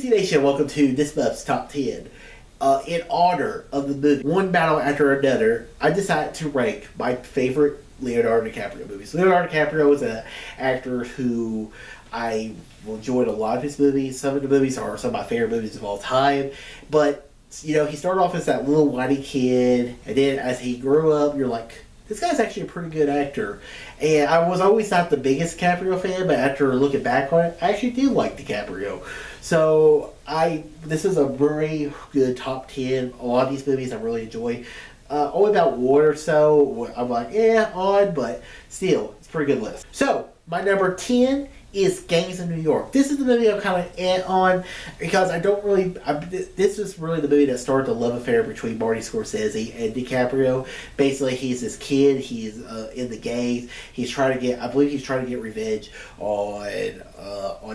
T Nation, welcome to this month's Top 10. In honor of the movie One Battle After Another, I decided to rank my favorite Leonardo Dicaprio movies. Leonardo DiCaprio is an actor who I enjoyed a lot of his movies. Some of the movies are some of my favorite movies of all time. But, you know, he started off as that little whiny kid, and then as he grew up, you're like, this guy's actually a pretty good actor. And I was always not the biggest DiCaprio fan, but after looking back on it, I actually do like DiCaprio. So this is a very good top 10. A lot of these movies I really enjoy. Only about one or so I'm like, odd, but still, it's a pretty good list. So, my number 10 is Gangs of New York. This is the movie I'm kind of on because this is really the movie that started the love affair between Marty Scorsese and DiCaprio. Basically, he's this kid, he's in the gangs, I believe he's trying to get revenge on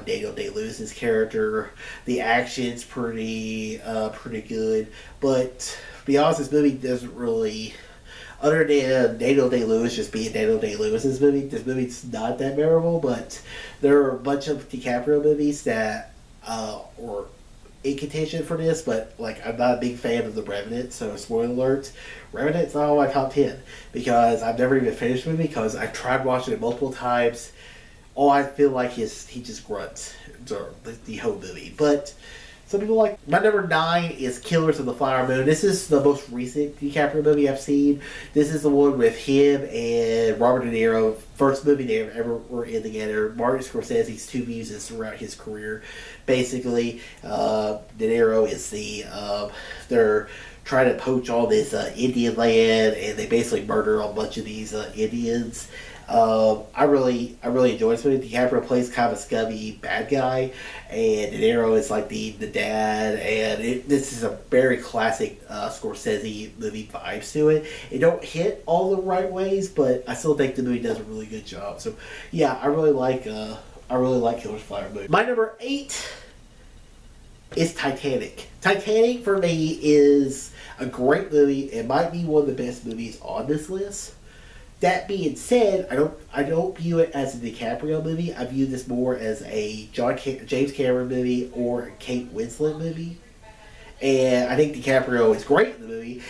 Daniel Day-Lewis's character. The action's pretty good, but to be honest, this movie doesn't really, other than Daniel Day-Lewis just being Daniel Day-Lewis's movie, this movie's not that memorable, but there are a bunch of DiCaprio movies that were in contention for this, but like I'm not a big fan of The Revenant, so spoiler alert, Revenant's not on my top 10 because I've never even finished the movie because I've tried watching it multiple times. All I feel like is he just grunts the whole movie, but some people like. My number 9 is Killers of the Flower Moon. This is the most recent DiCaprio movie I've seen. This is the one with him and Robert De Niro. First movie they ever were in together. Martin Scorsese's two muses throughout his career. Basically, De Niro is they're trying to poach all this Indian land, and they basically murder a bunch of these Indians. I really enjoy this movie. DiCaprio plays kind of a scummy bad guy, and De Niro is like the dad, and this is a very classic Scorsese movie vibes to it. It don't hit all the right ways, but I still think the movie does a really good job. So yeah, I really like Killers of the Flower Moon. My number 8 is Titanic. Titanic for me is a great movie. It might be one of the best movies on this list. That being said, I don't view it as a DiCaprio movie. I view this more as a James Cameron movie or a Kate Winslet movie. And I think DiCaprio is great in the movie,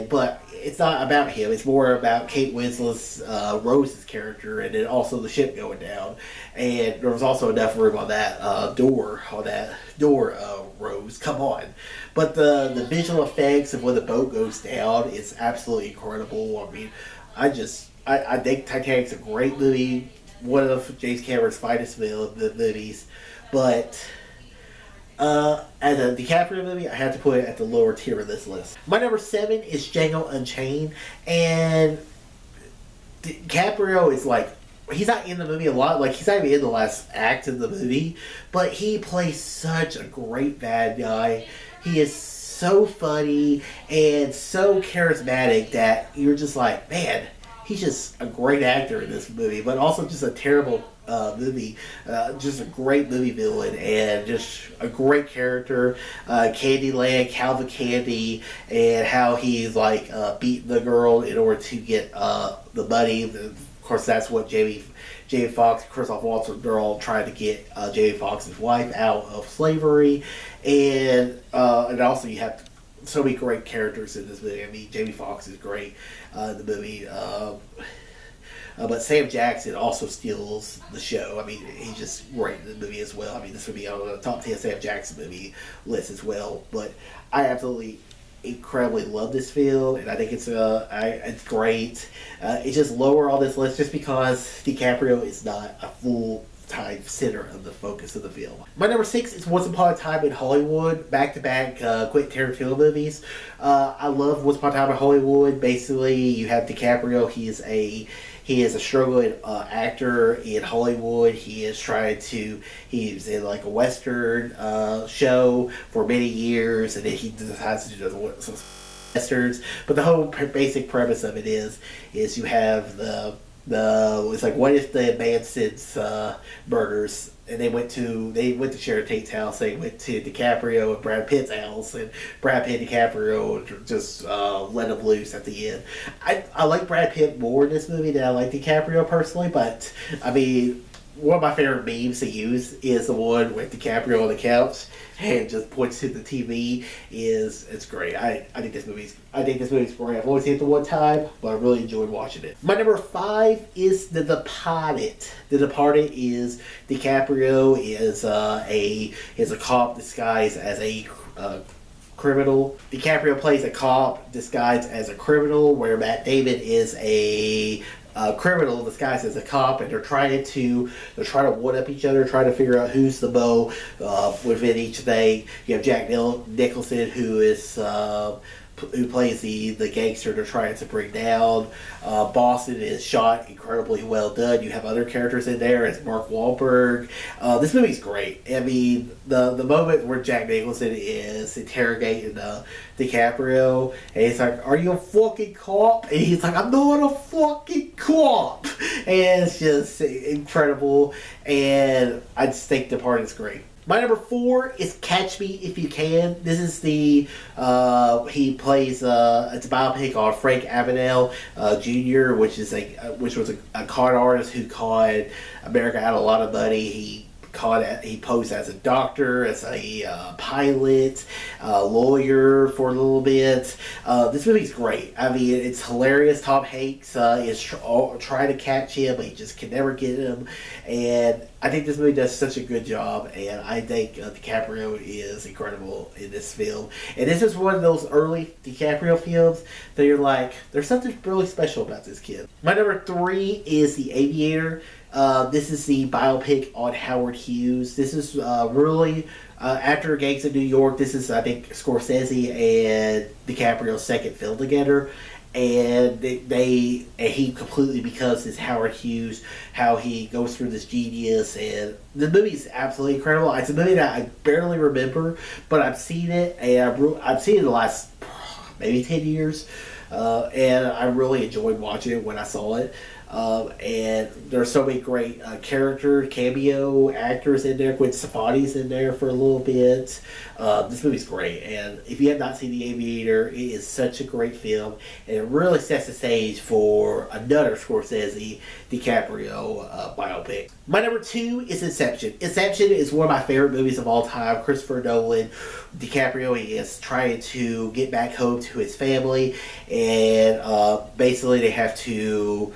but it's not about him. It's more about Kate Winslet's Rose's character, and then also the ship going down. And there was also enough room on that door, Rose. Come on. But the visual effects of when the boat goes down is absolutely incredible. I mean, I think Titanic's a great movie, one of James Cameron's finest movies, but as a DiCaprio movie, I have to put it at the lower tier of this list. My number 7 is Django Unchained, and DiCaprio is like, he's not in the movie a lot, like he's not even in the last act of the movie, but he plays such a great bad guy. He is so funny and so charismatic that you're just like, man, he's just a great actor in this movie, but also just a terrible movie. Just a great movie villain and just a great character. Candyland, Calvin Candy, and how he's like beating the girl in order to get the money. Of course, that's what Jamie Foxx, Christoph Waltz, they're all trying to get Jamie Foxx's wife out of slavery, and also you have so many great characters in this movie. I mean, Jamie Foxx is great in the movie, but Sam Jackson also steals the show. I mean, he's just great in the movie as well. I mean, this would be on the top 10 Sam Jackson movie list as well. But I absolutely incredibly love this film, and I think it's great. It's just lower on this list just because DiCaprio is not a full-time center of the focus of the film. My number 6 is Once Upon a Time in Hollywood, back-to-back Quentin Tarantino movies. I love Once Upon a Time in Hollywood. Basically, you have DiCaprio. He is a struggling actor in Hollywood. He's in like a Western show for many years, and then he decides to do some Westerns. But the whole basic premise of it is you have it's like, what if the Manson's murders, and they went to Sharon Tate's house, they went to DiCaprio and Brad Pitt's house, and Brad Pitt and DiCaprio just let him loose at the end. I like Brad Pitt more in this movie than I like DiCaprio personally, but I mean, one of my favorite memes to use is the one with DiCaprio on the couch and just points to the TV. It's great. I think this movie's great. I've only seen it the one time, but I really enjoyed watching it. My number 5 is The Departed. The Departed is DiCaprio is a cop disguised as a criminal. DiCaprio plays a cop disguised as a criminal, where Matt Damon is a criminal disguised as a cop, and they're trying to one up each other, trying to figure out who's the beau within each thing. You have Jack Nicholson, who plays the gangster they're trying to bring down. Boston is shot incredibly well done. You have other characters in there as Mark Wahlberg. This movie's great. I mean, the moment where Jack Nicholson is interrogating DiCaprio, and he's like, "Are you a fucking cop?" And he's like, "I'm not a fucking cop." And it's just incredible. And I just think The Departed is great. My number 4 is Catch Me If You Can. This is he plays it's a biopic on Frank Abagnale Jr., which was a con artist who conned America out a lot of money. He posed as a doctor, as a pilot, lawyer for a little bit. This movie's great. I mean, it's hilarious. Tom Hanks is trying to catch him, but he just can never get him. And I think this movie does such a good job, and I think DiCaprio is incredible in this film. And this is one of those early DiCaprio films that you're like, there's something really special about this kid. My number 3 is The Aviator. This is the biopic on Howard Hughes. This is really, after Gangs of New York, this is, I think, Scorsese and DiCaprio's second film together. And he completely becomes this Howard Hughes, how he goes through this genius. And the movie is absolutely incredible. It's a movie that I barely remember, but I've seen it, and I've seen it the last maybe 10 years. And I really enjoyed watching it when I saw it. And there's so many great cameo actors in there. Gwen Stefani's in there for a little bit. This movie's great, and if you have not seen The Aviator, it is such a great film, and it really sets the stage for another Scorsese DiCaprio biopic. My number 2 is Inception. Inception is one of my favorite movies of all time. Christopher Nolan. DiCaprio is trying to get back home to his family, and basically they have to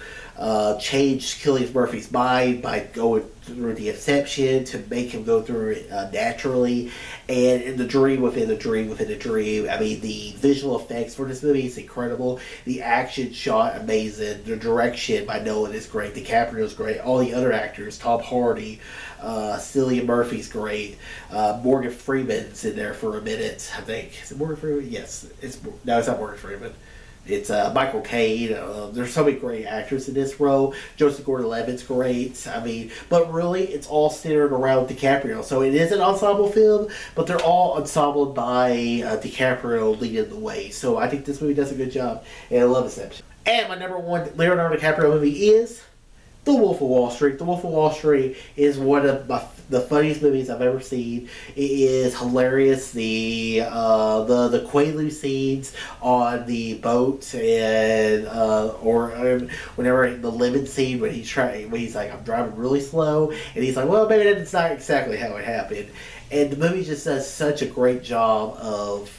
change Cillian Murphy's mind by going through the inception to make him go through it naturally. And in the dream within the dream within the dream, I mean, the visual effects for this movie is incredible. The action shot, amazing. The direction by Nolan is great. DiCaprio's great. All the other actors, Tom Hardy, Cillian Murphy's great. Morgan Freeman's in there for a minute, I think. Is it Morgan Freeman? Yes. It's not Morgan Freeman. It's Michael Caine. There's so many great actors in this role. Joseph Gordon-Levitt's great. I mean, but really, it's all centered around DiCaprio. So it is an ensemble film, but they're all ensembled by DiCaprio leading the way. So I think this movie does a good job, and I love Inception. And my number 1 Leonardo DiCaprio movie is The Wolf of Wall Street. The Wolf of Wall Street is one of the funniest movies I've ever seen. It is hilarious. The Quaalude scenes on the boat, and or whenever the lemon scene when he's like, I'm driving really slow, and he's like, well, maybe that's not exactly how it happened. And the movie just does such a great job of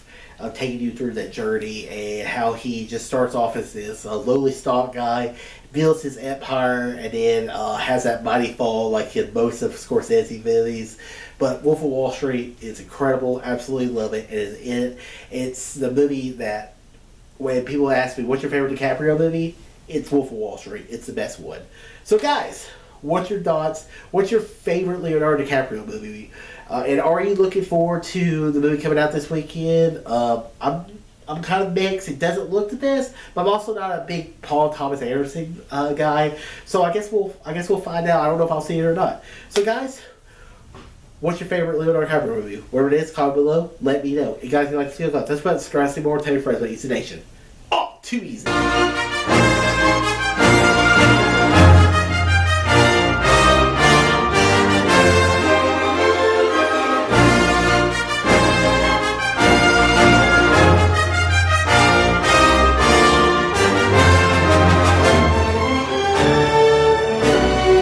taking you through that journey, and how he just starts off as this lowly stock guy, builds his empire, and then has that mighty fall like in most of Scorsese movies. But Wolf of Wall Street is incredible. Absolutely love it. It's the movie that when people ask me, what's your favorite DiCaprio movie? It's Wolf of Wall Street. It's the best one. So guys, what's your thoughts? What's your favorite Leonardo DiCaprio movie? And are you looking forward to the movie coming out this weekend? I'm kind of mixed. It doesn't look the best, but I'm also not a big Paul Thomas Anderson guy. So I guess we'll find out. I don't know if I'll see it or not. So guys, what's your favorite Leonardo DiCaprio movie? Whatever it is, comment below. Let me know. You guys, if you like to see thoughts, that's about subscribe, see more, tell your friends about East Nation. Oh, too easy.